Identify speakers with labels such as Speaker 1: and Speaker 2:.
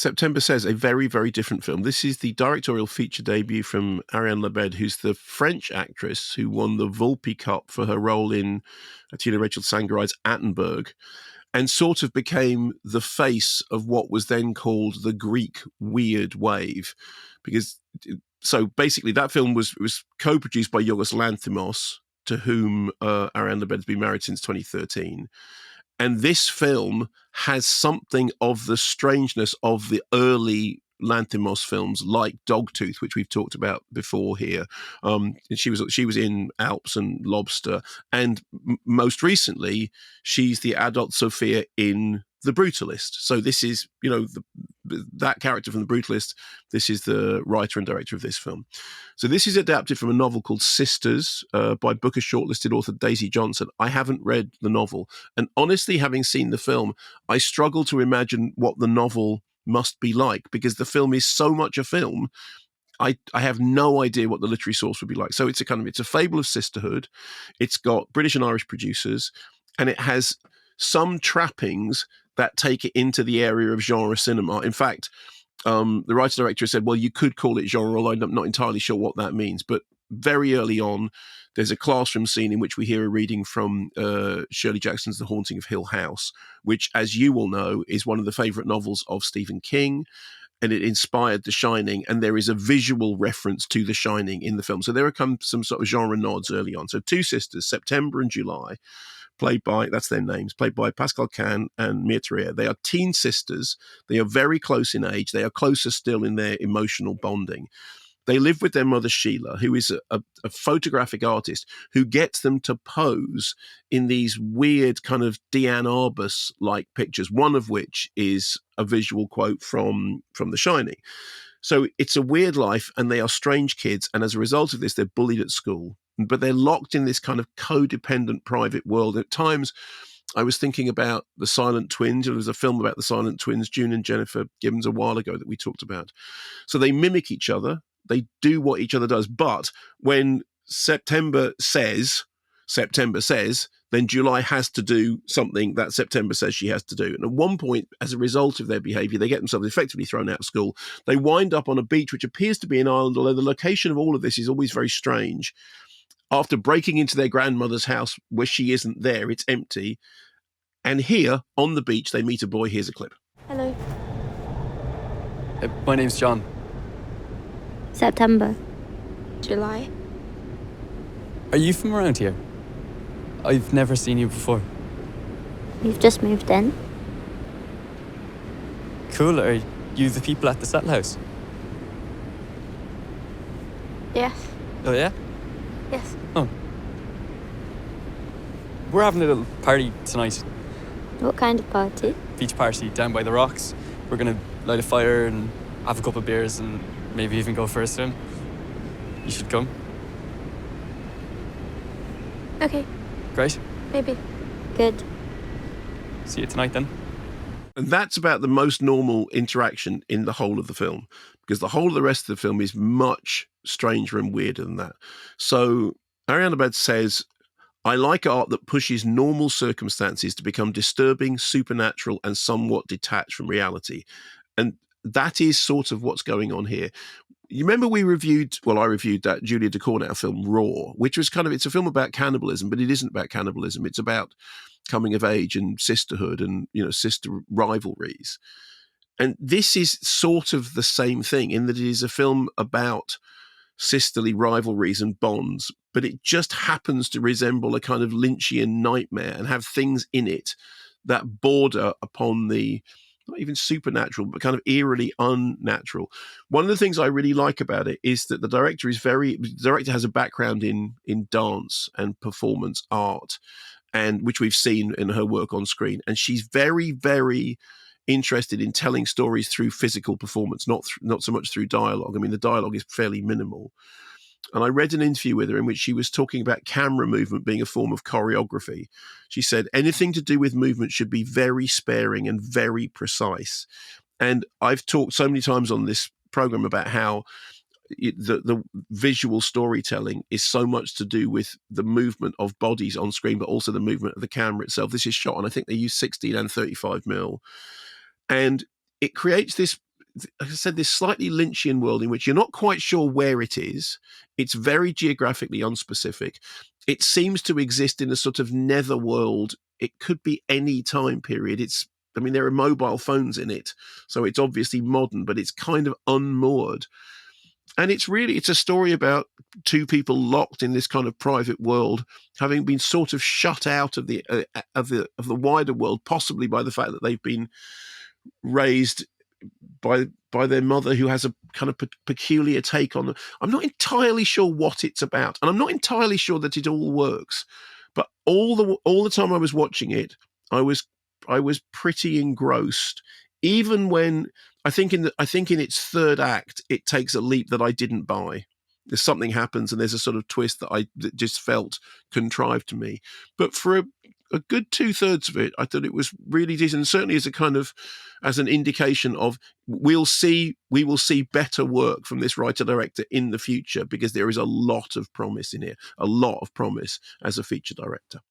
Speaker 1: September Says, a very, very different film. This is the directorial feature debut from Ariane Labed, who's the French actress who won the Volpi Cup for her role in Tina Rachel Sangarai's Attenberg, and sort of became the face of what was then called the Greek weird wave. So basically that film was co-produced by Yorgos Lanthimos, to whom Ariane Labed has been married since 2013. And this film has something of the strangeness of the early Lanthimos films, like Dogtooth, which we've talked about before here. And she was in Alps and Lobster, and most recently, she's the adult Sophia in The Brutalist. So this is, that character from The Brutalist. This is the writer and director of this film. So this is adapted from a novel called Sisters by Booker shortlisted author Daisy Johnson. I haven't read the novel, and honestly, having seen the film, I struggle to imagine what the novel must be like, because the film is so much a film. I have no idea what the literary source would be like. So it's a fable of sisterhood. It's got British and Irish producers, and it has some trappings that take it into the area of genre cinema. In fact, the writer-director said, well, you could call it genre, although I'm not entirely sure what that means. But very early on, there's a classroom scene in which we hear a reading from Shirley Jackson's The Haunting of Hill House, which, as you will know, is one of the favourite novels of Stephen King, and it inspired The Shining, and there is a visual reference to The Shining in the film. So there come some sort of genre nods early on. So two sisters, September and July, played by Pascal Can and Mia Terea. They are teen sisters. They are very close in age. They are closer still in their emotional bonding. They live with their mother, Sheila, who is a photographic artist who gets them to pose in these weird kind of Diane Arbus-like pictures, one of which is a visual quote from The Shining. So it's a weird life, and they are strange kids, and as a result of this, they're bullied at school. But they're locked in this kind of codependent private world. At times, I was thinking about The Silent Twins. There was a film about the Silent Twins, June and Jennifer Gibbons, a while ago that we talked about. So they mimic each other. They do what each other does. But when September says, then July has to do something that September says she has to do. And at one point, as a result of their behavior, they get themselves effectively thrown out of school. They wind up on a beach, which appears to be an island, although the location of all of this is always very strange. After breaking into their grandmother's house where she isn't there, it's empty. And here, on the beach, they meet a boy. Here's a clip.
Speaker 2: Hello.
Speaker 3: My name's John.
Speaker 2: September. July.
Speaker 3: Are you from around here? I've never seen you before.
Speaker 2: You've just moved in?
Speaker 3: Cool. Are you the people at the settle house?
Speaker 2: Yes.
Speaker 3: Oh, yeah?
Speaker 2: Yes.
Speaker 3: Oh. We're having a little party tonight.
Speaker 2: What kind of party?
Speaker 3: Beach party down by the rocks. We're going to light a fire and have a couple of beers and maybe even go for a swim. You should come.
Speaker 2: Okay.
Speaker 3: Great.
Speaker 2: Maybe. Good.
Speaker 3: See you tonight then.
Speaker 1: And that's about the most normal interaction in the whole of the film, because the whole of the rest of the film is much stranger and weirder than that. So Ariane Labed says, I like art that pushes normal circumstances to become disturbing, supernatural, and somewhat detached from reality. And that is sort of what's going on here. You remember I reviewed that Julia Ducournau film, Raw, which was it's a film about cannibalism, but it isn't about cannibalism. It's about coming of age and sisterhood and, sister rivalries. And this is sort of the same thing in that it is a film about sisterly rivalries and bonds, but it just happens to resemble a kind of Lynchian nightmare and have things in it that border upon the not even supernatural, but kind of eerily unnatural. One of the things I really like about it is that the director has a background in dance and performance art, and which we've seen in her work on screen. And she's very, very interested in telling stories through physical performance, not so much through dialogue. I mean, the dialogue is fairly minimal. And I read an interview with her in which she was talking about camera movement being a form of choreography. She said, anything to do with movement should be very sparing and very precise. And I've talked so many times on this program about how the visual storytelling is so much to do with the movement of bodies on screen, but also the movement of the camera itself. This is shot on, I think they use 16 and 35 mil. And it creates this like I said, this slightly Lynchian world in which you're not quite sure where it is. It's very geographically unspecific. It seems to exist in a sort of netherworld. It could be any time period. I mean, there are mobile phones in it, so it's obviously modern, but it's kind of unmoored. And it's a story about two people locked in this kind of private world, having been sort of shut out of the wider world, possibly by the fact that they've been raised by their mother, who has a kind of peculiar take on them. I'm not entirely sure what it's about, and I'm not entirely sure that it all works. But all the time I was watching it, I was pretty engrossed. Even when I think in its third act, it takes a leap that I didn't buy. There's something happens, and there's a sort of twist that just felt contrived to me. But for a good 2/3 of it, I thought it was really decent. And certainly as an indication of we will see better work from this writer director in the future, because there is a lot of promise in here, a lot of promise as a feature director.